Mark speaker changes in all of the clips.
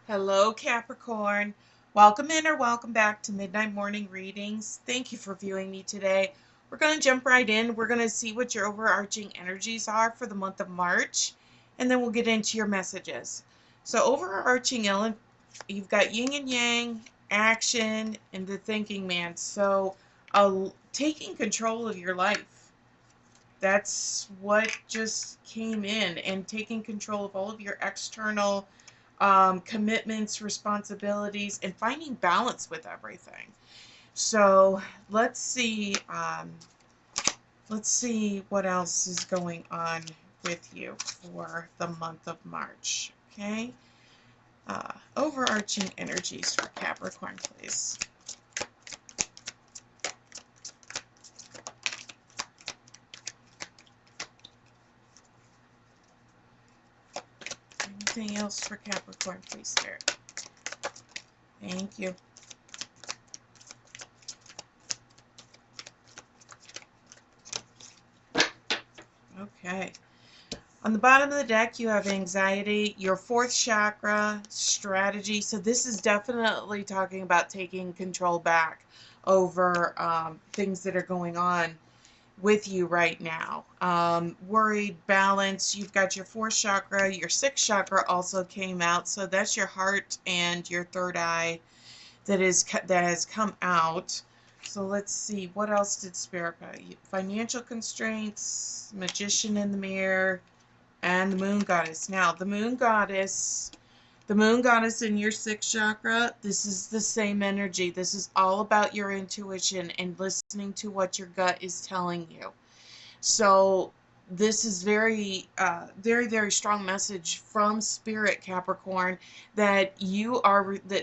Speaker 1: Hello, Capricorn. Welcome in or welcome back to Midnight Morning Readings. Thank you for viewing me today. We're going to jump right in. We're going to see what your overarching energies are for the month of March, and then we'll get into your messages. So, overarching, you've got yin and yang, action, and the thinking man. So, taking control of your life. That's what just came in, and taking control of all of your external commitments, responsibilities, and finding balance with everything. So let's see. Let's see what else is going on with you for the month of March. Okay. Overarching energies for Capricorn, please. Anything else for Capricorn, please, Spirit? Thank you. Okay. On the bottom of the deck, you have anxiety, your fourth chakra, strategy. So this is definitely talking about taking control back over things that are going on with you right now. Worried, balance. You've got your fourth chakra. Your sixth chakra also came out. So that's your heart and your third eye that has come out. So let's see, what else did Spirit got? Financial constraints, magician in the mirror, and the moon goddess. Now, the moon goddess in your sixth chakra, this is the same energy. This is all about your intuition and listening to what your gut is telling you. So this is very strong message from Spirit, Capricorn, that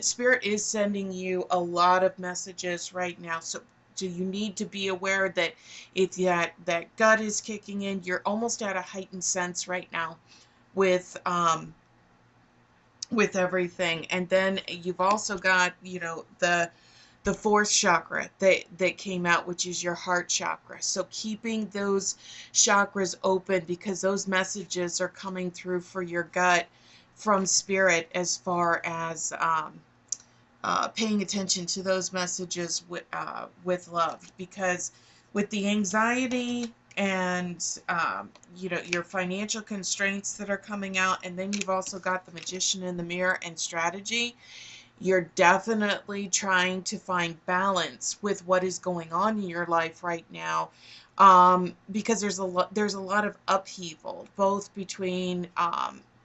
Speaker 1: Spirit is sending you a lot of messages right now. So you need to be aware that if that gut is kicking in, you're almost at a heightened sense right now with everything. And then you've also got, the fourth chakra that came out, which is your heart chakra. So keeping those chakras open, because those messages are coming through for your gut from Spirit, as far as paying attention to those messages with love. Because with the anxiety and your financial constraints that are coming out, and then you've also got the magician in the mirror and strategy, you're definitely trying to find balance with what is going on in your life right now, because there's a lot of upheaval, both between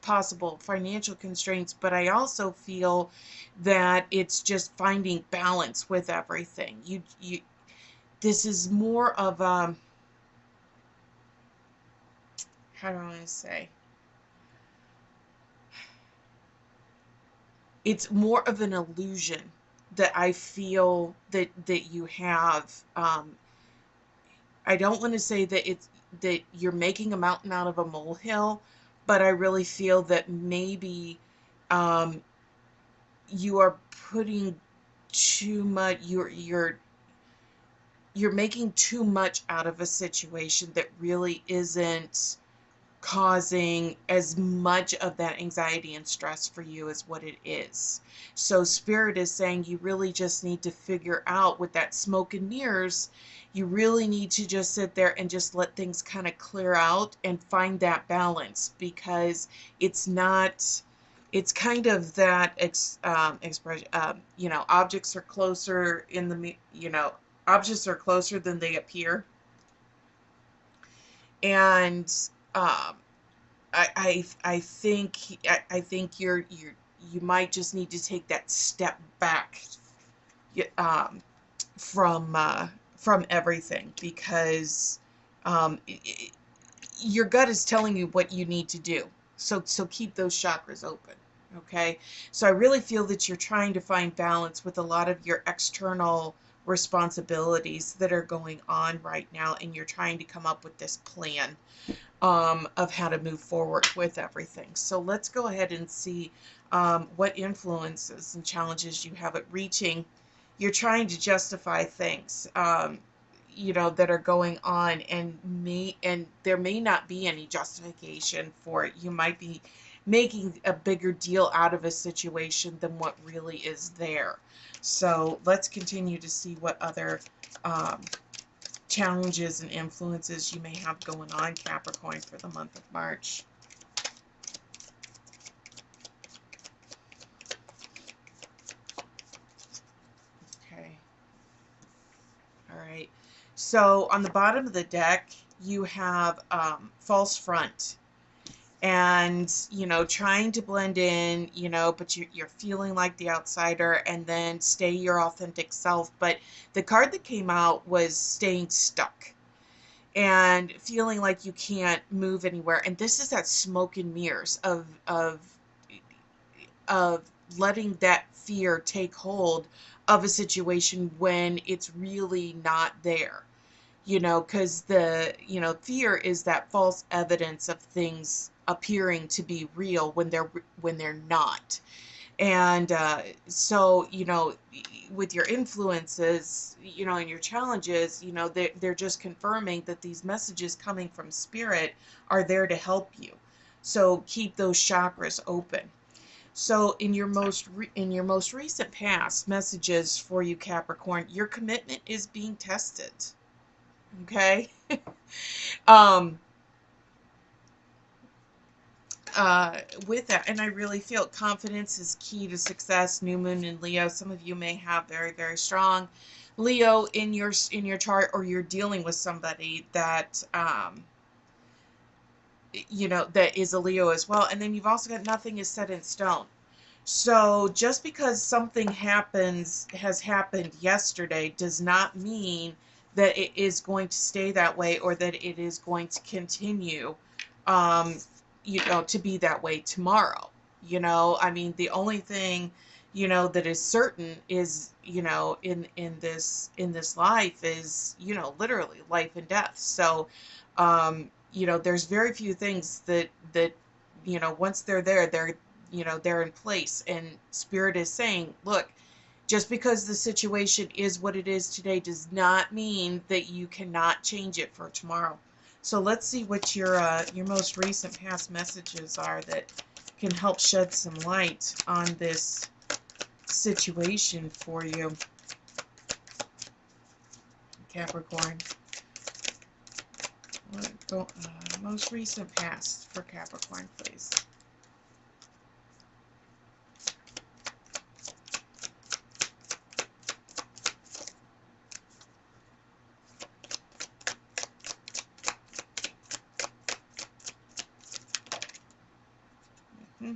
Speaker 1: possible financial constraints, but I also feel that it's just finding balance with everything. You This is more of a, how do I want to say, it's more of an illusion that I feel that you have. I don't want to say that you're making a mountain out of a molehill, but I really feel that maybe um, you are putting too much. You're making too much out of a situation that really isn't causing as much of that anxiety and stress for you as what it is. So Spirit is saying you really just need to figure out, with that smoke and mirrors, you really need to just sit there and just let things kind of clear out and find that balance, because it's not, it's kind of that expression, objects are closer in the, objects are closer than they appear. And um, I think you might just need to take that step back, um, from everything, because um, your gut is telling you what you need to do. So keep those chakras open. Okay. So I really feel that you're trying to find balance with a lot of your external responsibilities that are going on right now, and you're trying to come up with this plan of how to move forward with everything. So let's go ahead and see what influences and challenges you have at reaching. You're trying to justify things, that are going on, and there may not be any justification for it. You might be making a bigger deal out of a situation than what really is there. So let's continue to see what other um, challenges and influences you may have going on, Capricorn, for the month of March. Okay. All right. So on the bottom of the deck, you have false front. And, trying to blend in, but you're feeling like the outsider, and then stay your authentic self. But the card that came out was staying stuck and feeling like you can't move anywhere. And this is that smoke and mirrors of letting that fear take hold of a situation when it's really not there. Because fear is that false evidence of things appearing to be real when they're not. And so, with your influences, and your challenges, they're just confirming that these messages coming from spirit are there to help you. So keep those chakras open. So in your most recent past messages for you, Capricorn, your commitment is being tested. Okay. um with that, and I really feel confidence is key to success. New moon in Leo. Some of you may have very, very strong Leo in your chart, or you're dealing with somebody that that is a Leo as well. And then you've also got nothing is set in stone. So just because something has happened yesterday does not mean that it is going to stay that way, or that it is going to continue, um, to be that way tomorrow. I mean, the only thing, that is certain is, in this life is, literally life and death. So, there's very few things that once they're there, they're in place. And spirit is saying, look, just because the situation is what it is today does not mean that you cannot change it for tomorrow. So let's see what your most recent past messages are that can help shed some light on this situation for you, Capricorn. Most recent past for Capricorn, please. Hmm.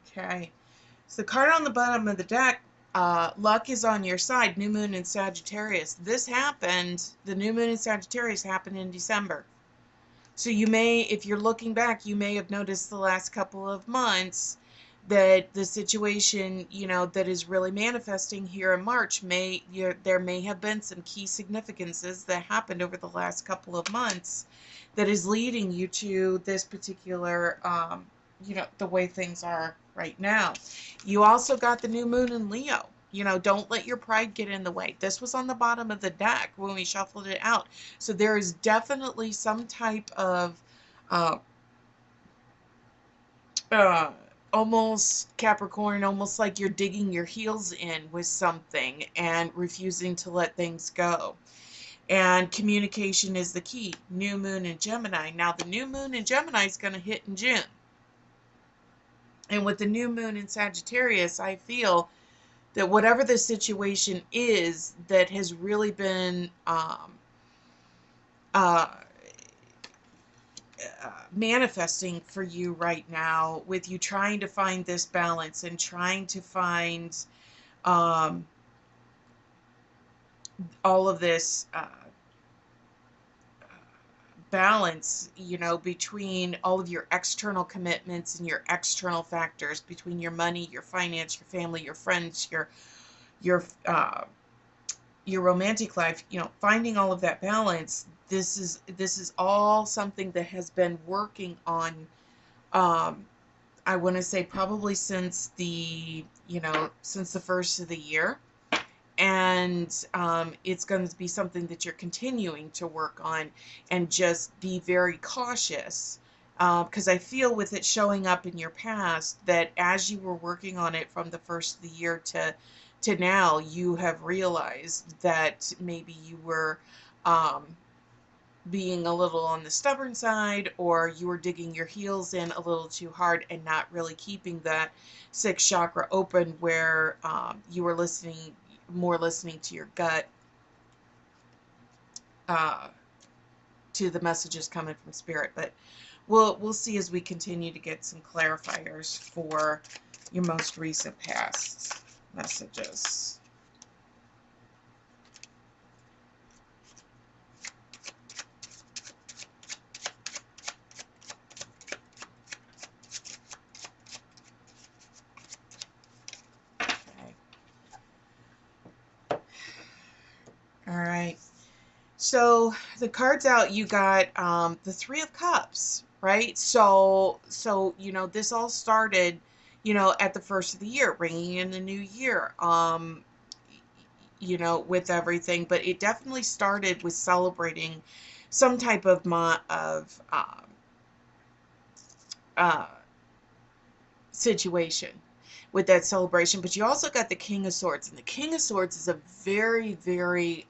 Speaker 1: Okay. So the card on the bottom of the deck, luck is on your side. New moon in Sagittarius. The new moon in Sagittarius happened in December. So you may, if you're looking back, you may have noticed the last couple of months that the situation, that is really manifesting here in March, there may have been some key significances that happened over the last couple of months that is leading you to this particular, the way things are right now. You also got the new moon in Leo. Don't let your pride get in the way. This was on the bottom of the deck when we shuffled it out. So there is definitely some type of uh, uh, almost Capricorn, almost like you're digging your heels in with something and refusing to let things go. And communication is the key. New moon in Gemini. Now, the new moon in Gemini is going to hit in June. And with the new moon in Sagittarius, I feel that whatever the situation is that has really been uh, manifesting for you right now, with you trying to find this balance and trying to find um, all of this balance, between all of your external commitments and your external factors, between your money, your finance, your family, your friends, your your romantic life, finding all of that balance. This is all something that has been working on, I want to say probably since the first of the year. and it's going to be something that you're continuing to work on, and just be very cautious, because I feel with it showing up in your past that as you were working on it from the first of the year to now, you have realized that maybe you were um, being a little on the stubborn side, or you were digging your heels in a little too hard and not really keeping that sixth chakra open, where you were listening to your gut, uh, to the messages coming from spirit. But we'll see as we continue to get some clarifiers for your most recent past messages. Okay. All right. So the cards out, you got the Three of Cups, right? So this all started, at the first of the year, bringing in the new year, with everything. But it definitely started with celebrating some type of uh, situation with that celebration. But you also got the King of Swords, and the King of Swords is a very, very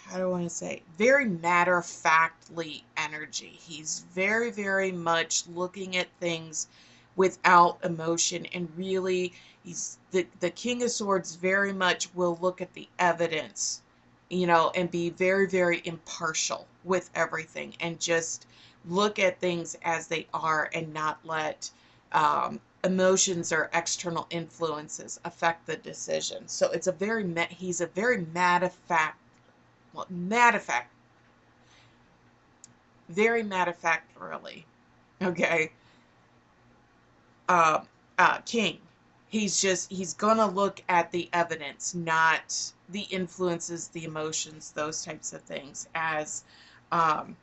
Speaker 1: how do I want to say, very matter-of-factly energy. He's very, very much looking at things without emotion, and really, he's the King of Swords very much will look at the evidence, and be very, very impartial with everything, and just look at things as they are, and not let emotions or external influences affect the decision. So he's a very matter of fact, very matter of fact, really, okay, uh, king. He's gonna look at the evidence, not the influences, the emotions, those types of things, um,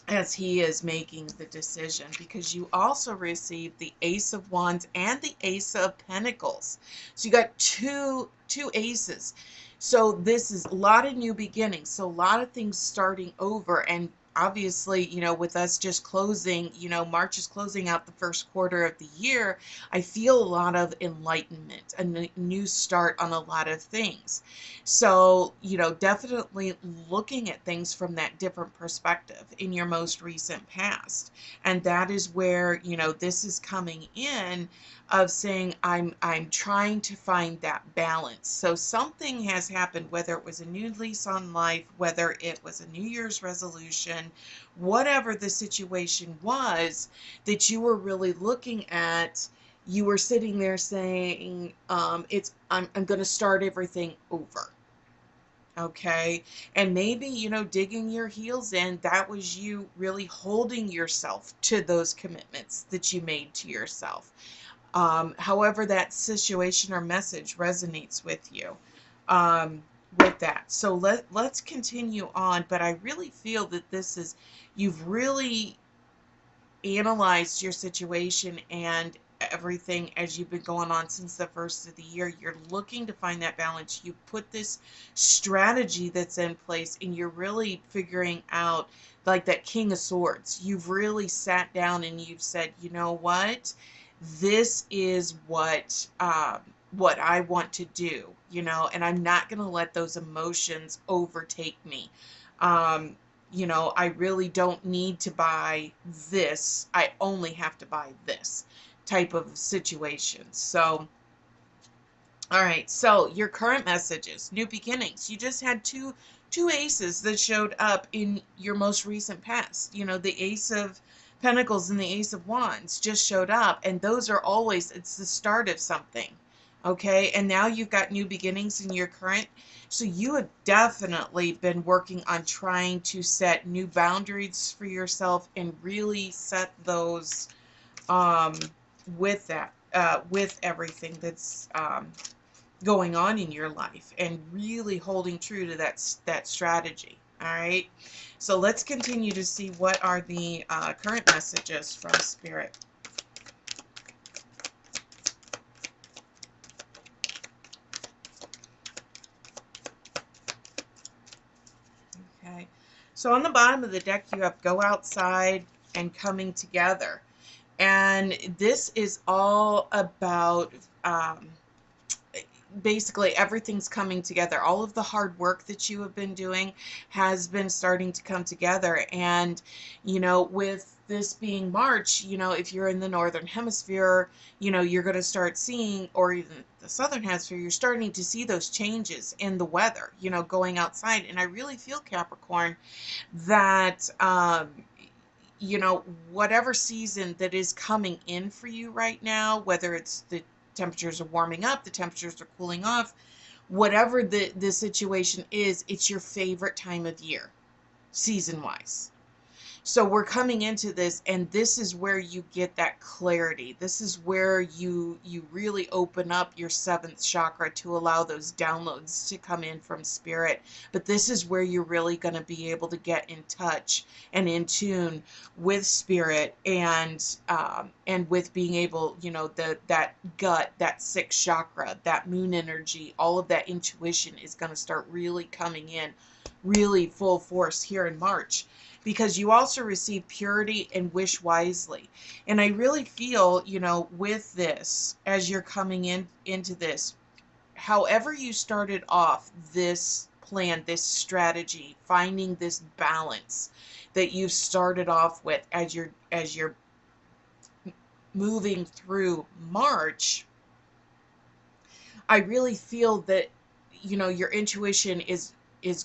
Speaker 1: as he is making the decision. Because you also received the Ace of Wands and the Ace of Pentacles, so you got two aces. So this is a lot of new beginnings, so a lot of things starting over. And obviously, with us just closing, March is closing out the first quarter of the year, I feel a lot of enlightenment, a new start on a lot of things. So, definitely looking at things from that different perspective in your most recent past. And that is where, this is coming in, of saying, I'm trying to find that balance. So something has happened, whether it was a new lease on life, whether it was a New Year's resolution, whatever the situation was that you were really looking at. You were sitting there saying, I'm going to start everything over. Okay. And maybe, digging your heels in, that was you really holding yourself to those commitments that you made to yourself. However that situation or message resonates with you, with that. So let's continue on. But I really feel that you've really analyzed your situation and everything as you've been going on since the first of the year. You're looking to find that balance. You put this strategy that's in place, and you're really figuring out, like that King of Swords. You've really sat down and you've said, you know what? This is what I want to do, and I'm not going to let those emotions overtake me. Um, I really don't need to buy this. I only have to buy this type of situation. So, all right. So your current messages, new beginnings. You just had two aces that showed up in your most recent past. The Ace of Pentacles and the Ace of Wands just showed up, and those are always, it's the start of something. Okay, and now you've got new beginnings in your current. So you have definitely been working on trying to set new boundaries for yourself, and really set those, um, with everything that's going on in your life, and really holding true to that strategy. All right. So let's continue to see what are the current messages from Spirit. Okay. So on the bottom of the deck, you have go outside and coming together. And this is all about basically everything's coming together. All of the hard work that you have been doing has been starting to come together. And, with this being March, if you're in the northern hemisphere, you're going to start seeing, or even the southern hemisphere, you're starting to see those changes in the weather, going outside. And I really feel, Capricorn, that whatever season that is coming in for you right now, whether it's the temperatures are warming up, the temperatures are cooling off, whatever the situation is, it's your favorite time of year, season wise. So we're coming into this, and this is where you get that clarity. This is where you really open up your seventh chakra to allow those downloads to come in from spirit. But this is where you're really going to be able to get in touch and in tune with spirit, and with being able, that gut, that sixth chakra, that moon energy, all of that intuition is going to start really coming in, really full force here in March, because you also receive purity and wish wisely. And I really feel, with this, as you're coming into this, however you started off this plan, this strategy, finding this balance that you've started off with as you're moving through March, I really feel that, your intuition is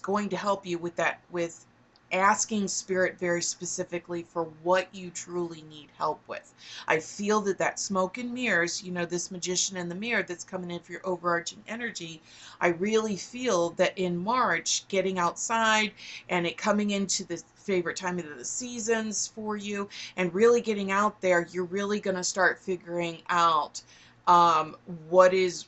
Speaker 1: going to help you with that, with asking spirit very specifically for what you truly need help with. I feel that smoke and mirrors, this magician in the mirror that's coming in for your overarching energy, I really feel that in March, getting outside and it coming into the favorite time of the seasons for you, and really getting out there, you're really going to start figuring out what is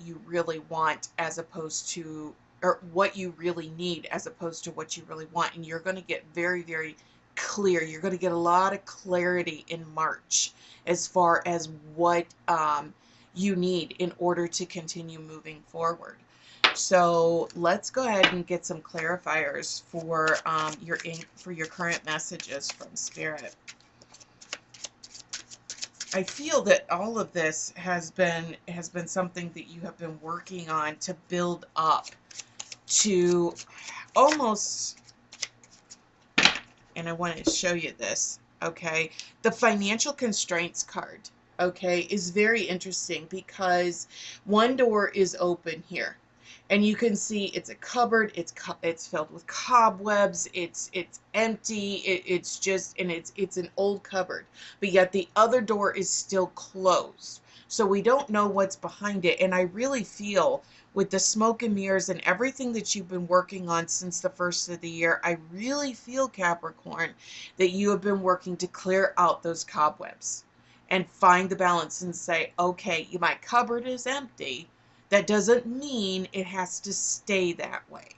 Speaker 1: you really want, as opposed to, or what you really need as opposed to what you really want. And you're going to get very, very clear. You're going to get a lot of clarity in March as far as what you need in order to continue moving forward. So let's go ahead and get some clarifiers for your current messages from Spirit. I feel that all of this has been something that you have been working on to build up to almost, and I want to show you this, okay? The financial constraints card, okay, is very interesting because one door is open here. And you can see it's a cupboard. It's filled with cobwebs. It's empty. It's just, and it's an old cupboard. But yet the other door is still closed. So we don't know what's behind it. And I really feel, with the smoke and mirrors and everything that you've been working on since the first of the year, I really feel, Capricorn, that you have been working to clear out those cobwebs and find the balance and say, okay, my cupboard is empty. That doesn't mean it has to stay that way.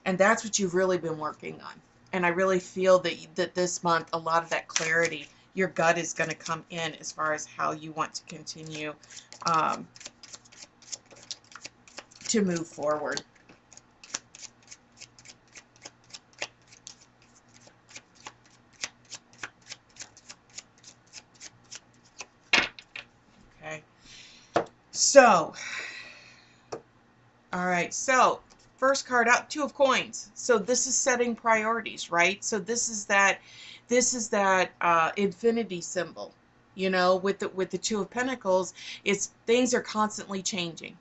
Speaker 1: And that's what you've really been working on. And I really feel that this month, a lot of that clarity, your gut is going to come in as far as how you want to continue to move forward. Okay. So, all right, so first card out, Two of Coins. So this is setting priorities, right? So this is that infinity symbol, with the Two of Pentacles. It's things are constantly changing.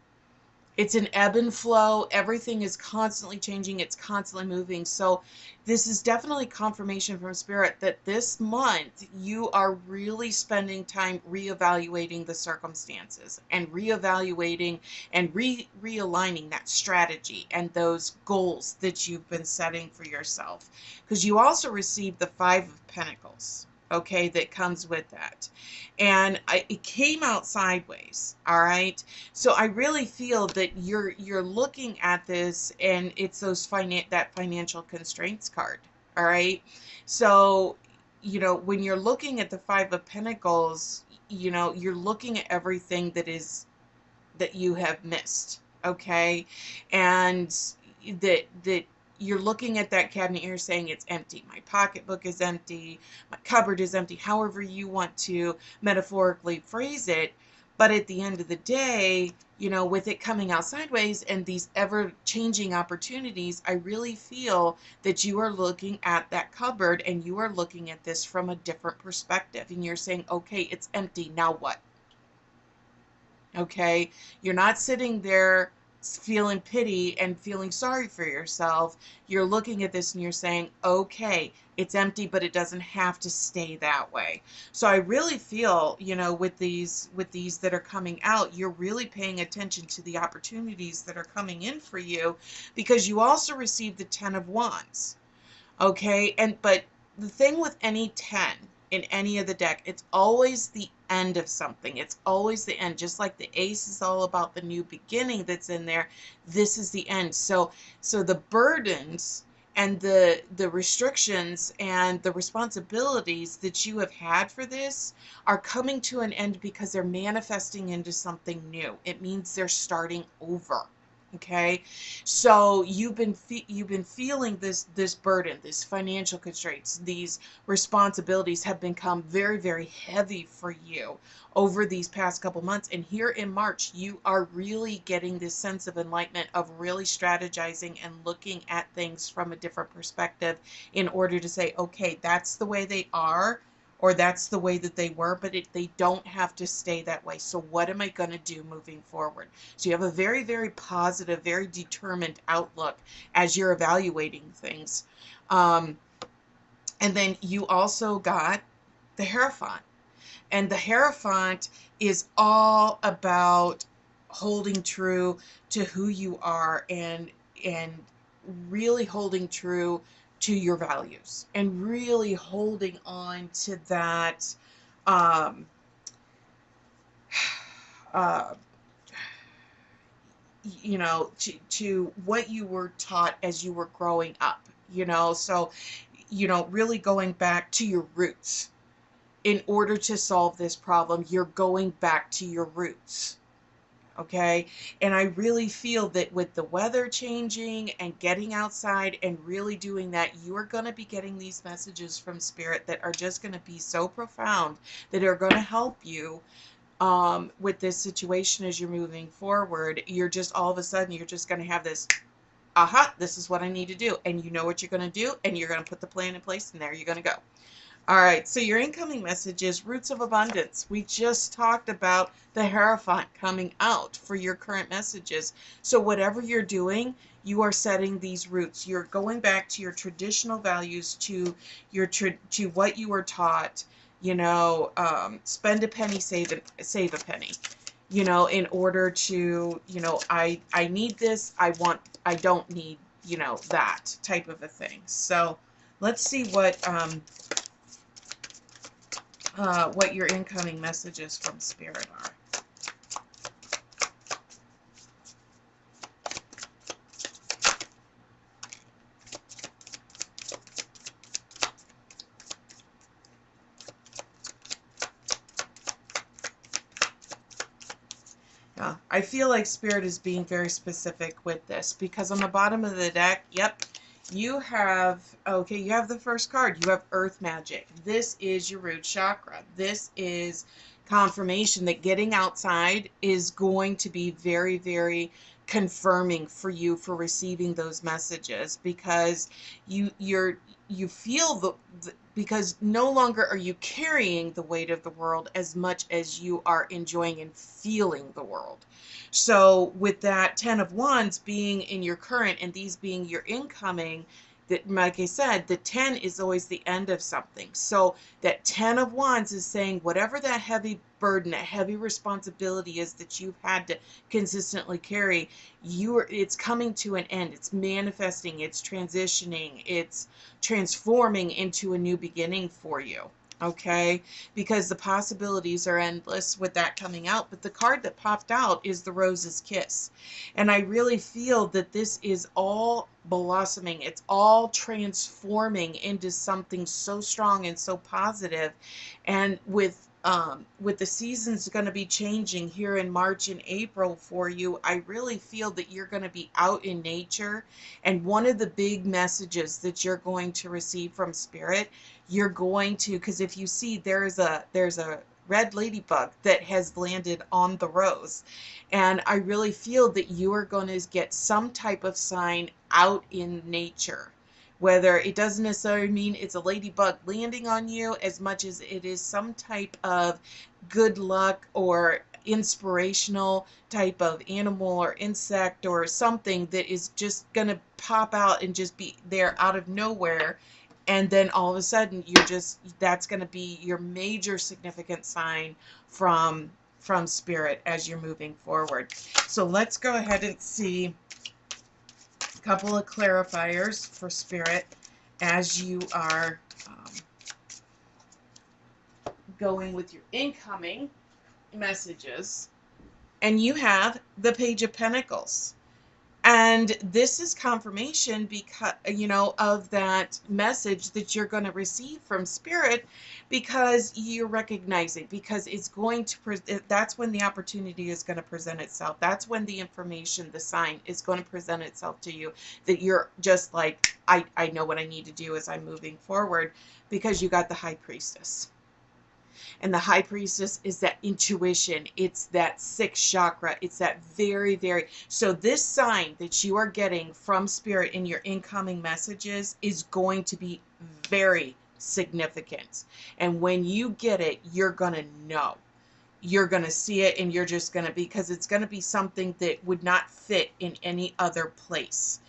Speaker 1: It's an ebb and flow. Everything is constantly changing. It's constantly moving. So this is definitely confirmation from Spirit that this month you are really spending time reevaluating the circumstances and reevaluating and realigning that strategy and those goals that you've been setting for yourself. Because you also received the Five of Pentacles, okay, that comes with that. And it came out sideways, all right? So I really feel that you're looking at this, and it's that financial constraints card, all right? So, when you're looking at the Five of Pentacles, you're looking at everything that you have missed, okay? And that you're looking at that cabinet, you're saying it's empty. My pocketbook is empty, my cupboard is empty, however you want to metaphorically phrase it. But at the end of the day, with it coming out sideways and these ever changing opportunities, I really feel that you are looking at that cupboard and you are looking at this from a different perspective. And you're saying, okay, it's empty. Now what? Okay. You're not sitting there feeling pity and feeling sorry for yourself. You're looking at this and you're saying, okay, it's empty, but it doesn't have to stay that way. So I really feel, with these that are coming out, you're really paying attention to the opportunities that are coming in for you, because you also received the 10 of Wands. Okay, but the thing with any 10 in any of the deck, it's always the end of something. It's always the end. Just like the ace is all about the new beginning that's in there, this is the end. So the burdens and the restrictions and the responsibilities that you have had for this are coming to an end because they're manifesting into something new. It means they're starting over. Okay, so you've been feeling this burden, these financial constraints, these responsibilities have become very, very heavy for you over these past couple months. And here in March, you are really getting this sense of enlightenment, of really strategizing and looking at things from a different perspective in order to say, okay, that's the way they are, or that's the way that they were, but they don't have to stay that way. So what am I going to do moving forward? So you have a very, very positive, very determined outlook as you're evaluating things. And then you also got the Hierophant. And the Hierophant is all about holding true to who you are, and really holding true to your values, and really holding on to that um, uh, to what you were taught as you were growing up, so really going back to your roots. In order to solve this problem, you're going back to your roots. Okay, and I really feel that with the weather changing and getting outside and really doing that, you are going to be getting these messages from Spirit that are just going to be so profound, that are going to help you with this situation as you're moving forward. You're just, all of a sudden, you're just going to have this, aha, this is what I need to do. And you know what you're going to do, and you're going to put the plan in place, and there you're going to go. All right, so your incoming message is Roots of Abundance. We just talked about the Hierophant coming out for your current messages. So whatever you're doing, you are setting these roots. You're going back to your traditional values, to to what you were taught. Spend a penny, save a penny. In order to, I need this. I don't need, that type of a thing. So let's see what your incoming messages from Spirit are. Yeah, I feel like Spirit is being very specific with this, because on the bottom of the deck, yep, you have the first card. You have Earth Magic. This is your root chakra. This is confirmation that getting outside is going to be very, very confirming for you for receiving those messages, because you feel because no longer are you carrying the weight of the world as much as you are enjoying and feeling the world. So with that 10 of Wands being in your current and these being your incoming, that, like I said, the 10 is always the end of something. So that 10 of Wands is saying whatever that heavy burden, that heavy responsibility is that you've had to consistently carry, it's coming to an end. It's manifesting, it's transitioning, it's transforming into a new beginning for you. Okay, because the possibilities are endless with that coming out. But the card that popped out is the Rose's Kiss. And I really feel that this is all blossoming. It's all transforming into something so strong and so positive. And with with the seasons going to be changing here in March and April for you, I really feel that you're going to be out in nature. And one of the big messages that you're going to receive from Spirit, you're going to, because if you see there's a red ladybug that has landed on the rose. And I really feel that you are going to get some type of sign out in nature. Whether it doesn't necessarily mean it's a ladybug landing on you as much as it is some type of good luck or inspirational type of animal or insect or something that is just going to pop out and just be there out of nowhere. And then all of a sudden that's going to be your major significant sign from Spirit as you're moving forward. So let's go ahead and see a couple of clarifiers for Spirit as you are going with your incoming messages. And you have the Page of Pentacles. And this is confirmation because, of that message that you're going to receive from Spirit, because you're recognizing, because it's going to, that's when the opportunity is going to present itself. That's when the information, the sign is going to present itself to you, that you're just like, I know what I need to do as I'm moving forward, because you got the High Priestess. And the High Priestess is that intuition. It's that sixth chakra. It's that very, very... So this sign that you are getting from Spirit in your incoming messages is going to be very significant. And when you get it, you're going to know. You're going to see it, and you're just going to... Because it's going to be something that would not fit in any other place.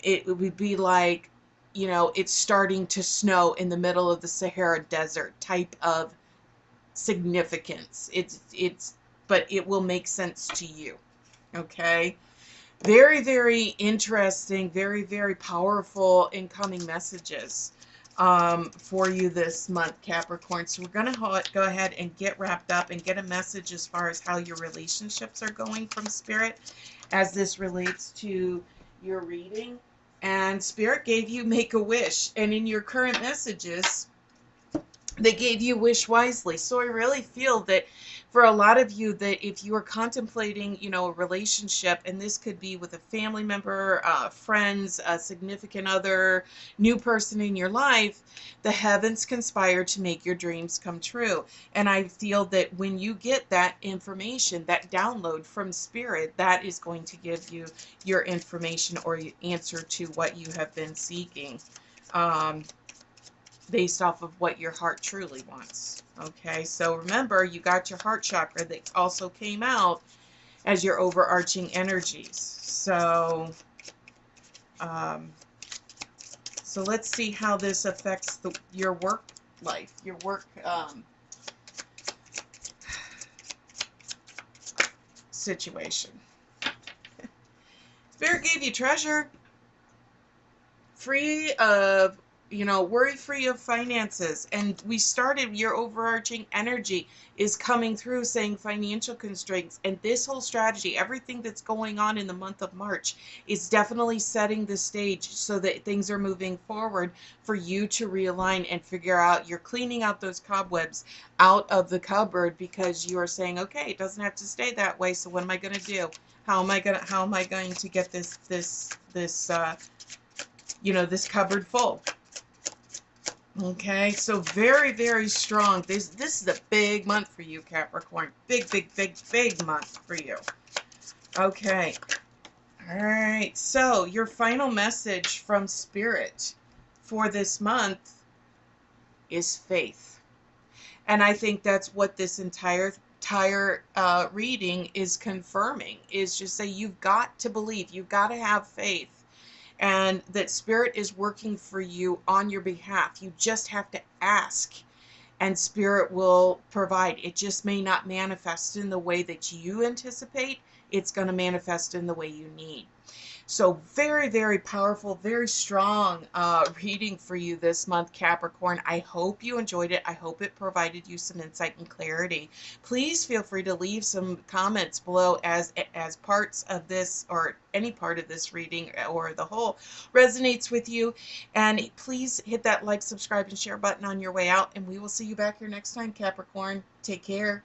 Speaker 1: It would be like, it's starting to snow in the middle of the Sahara Desert type of significance. But it will make sense to you. Okay? Very, very interesting, very, very powerful incoming messages for you this month, Capricorn. So we're going to go ahead and get wrapped up and get a message as far as how your relationships are going from Spirit as this relates to your reading. And Spirit gave you make a wish. And in your current messages, they gave you wish wisely. So I really feel that for a lot of you, that if you are contemplating, a relationship, and this could be with a family member, friends, a significant other, new person in your life, the heavens conspire to make your dreams come true. And I feel that when you get that information, that download from Spirit, that is going to give you your information or your answer to what you have been seeking. Based off of what your heart truly wants. Okay, so remember, you got your heart chakra that also came out as your overarching energies. So, so let's see how this affects your work life, your work situation. Spirit gave you treasure, free of worry-free of finances. And we started, your overarching energy is coming through saying financial constraints. And this whole strategy, everything that's going on in the month of March, is definitely setting the stage so that things are moving forward for you to realign and figure out. You're cleaning out those cobwebs out of the cupboard, because you are saying, okay, it doesn't have to stay that way. So what am I going to do? How am I going to get this cupboard full? Okay, so very, very strong. This is a big month for you, Capricorn. Big, big, big, big month for you. Okay. All right. So your final message from Spirit for this month is faith. And I think that's what this entire reading is confirming, is just say you've got to believe. You've got to have faith. And that Spirit is working for you on your behalf. You just have to ask, and Spirit will provide. It just may not manifest in the way that you anticipate. It's going to manifest in the way you need. So very, very powerful, very strong reading for you this month, Capricorn. I hope you enjoyed it. I hope it provided you some insight and clarity. Please feel free to leave some comments below as parts of this or any part of this reading or the whole resonates with you. And please hit that like, subscribe, and share button on your way out. And we will see you back here next time, Capricorn. Take care.